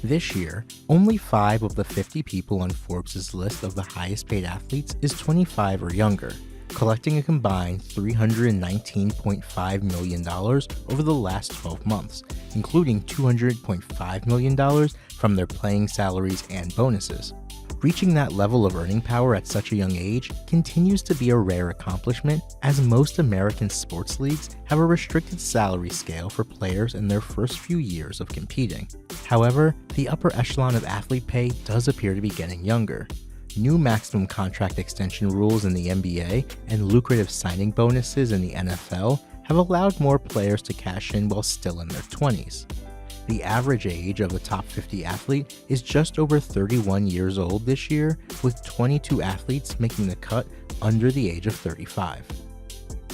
This year, only 5 of the 50 people on Forbes' list of the highest paid athletes is 25 or younger, collecting a combined $319.5 million over the last 12 months, including $200.5 million from their playing salaries and bonuses. Reaching that level of earning power at such a young age continues to be a rare accomplishment, as most American sports leagues have a restricted salary scale for players in their first few years of competing. However, the upper echelon of athlete pay does appear to be getting younger. New maximum contract extension rules in the NBA and lucrative signing bonuses in the NFL have allowed more players to cash in while still in their 20s. The average age of a top 50 athlete is just over 31 years old this year, with 22 athletes making the cut under the age of 35.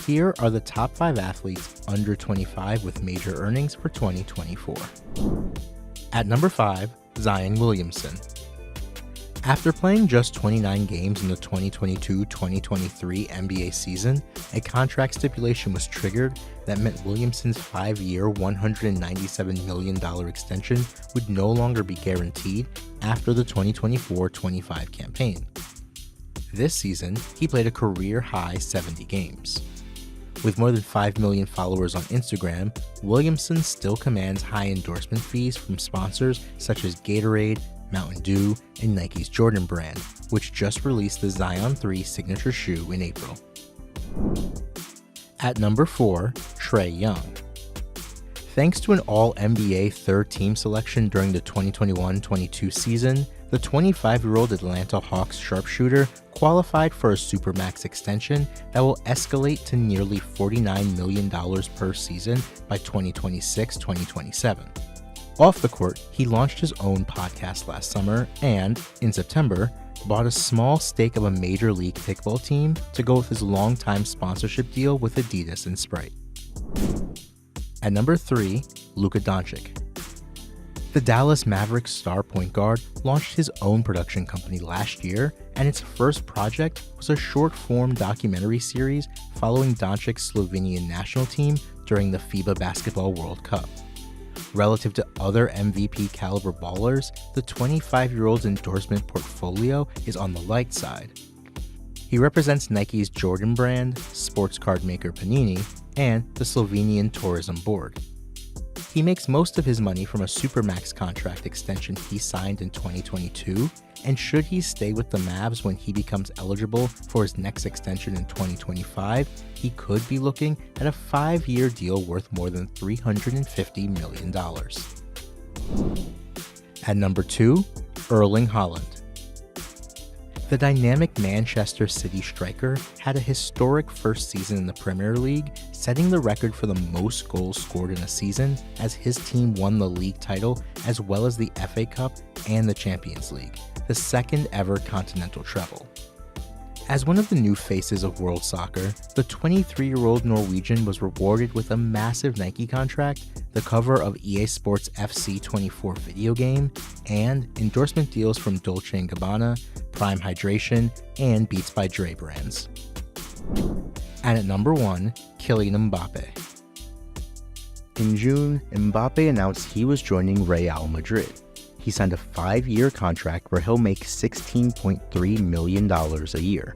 Here are the top 5 athletes under 25 with major earnings for 2024. At number 5, Zion Williamson. After playing just 29 games in the 2022-2023 NBA season, a contract stipulation was triggered that meant Williamson's 5-year, $197 million extension would no longer be guaranteed after the 2024-25 campaign. This season, he played a career-high 70 games. With more than 5 million followers on Instagram, Williamson still commands high endorsement fees from sponsors such as Gatorade, Mountain Dew, and Nike's Jordan brand, which just released the Zion 3 signature shoe in April. At number 4, Trae Young. Thanks to an All-NBA third-team selection during the 2021-22 season, the 25-year-old Atlanta Hawks sharpshooter qualified for a Supermax extension that will escalate to nearly $49 million per season by 2026-2027. Off the court, he launched his own podcast last summer and, in September, bought a small stake of a Major League kickball team to go with his longtime sponsorship deal with Adidas and Sprite. At number 3, Luka Doncic. The Dallas Mavericks star point guard launched his own production company last year, and its first project was a short-form documentary series following Doncic's Slovenian national team during the FIBA Basketball World Cup. Relative to other MVP-caliber ballers, the 25-year-old's endorsement portfolio is on the light side. He represents Nike's Jordan brand, sports card maker Panini, and the Slovenian Tourism Board. He makes most of his money from a Supermax contract extension he signed in 2022, and should he stay with the Mavs when he becomes eligible for his next extension in 2025, he could be looking at a 5-year deal worth more than $350 million. At number 2, Erling Haaland. The dynamic Manchester City striker had a historic first season in the Premier League, setting the record for the most goals scored in a season as his team won the league title as well as the FA Cup and the Champions League, the second ever continental treble. As one of the new faces of world soccer, the 23-year-old Norwegian was rewarded with a massive Nike contract, the cover of EA Sports FC 24 video game, and endorsement deals from Dolce & Gabbana, Prime Hydration, and Beats by Dre brands. And at number 1, Kylian Mbappe. In June, Mbappe announced he was joining Real Madrid. He signed a 5-year contract where he'll make $16.3 million a year.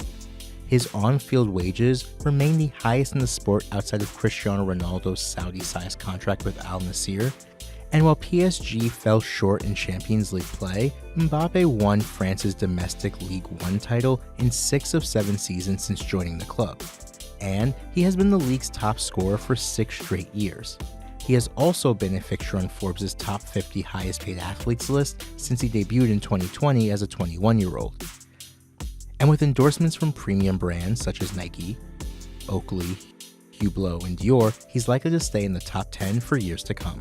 His on-field wages remain the highest in the sport outside of Cristiano Ronaldo's Saudi-sized contract with Al Nassr, and while PSG fell short in Champions League play, Mbappe won France's domestic Ligue 1 title in 6 of 7 seasons since joining the club, and he has been the league's top scorer for 6 straight years. He has also been a fixture on Forbes' top 50 highest paid athletes list since he debuted in 2020 as a 21-year-old. And with endorsements from premium brands such as Nike, Oakley, Hublot, and Dior, he's likely to stay in the top 10 for years to come.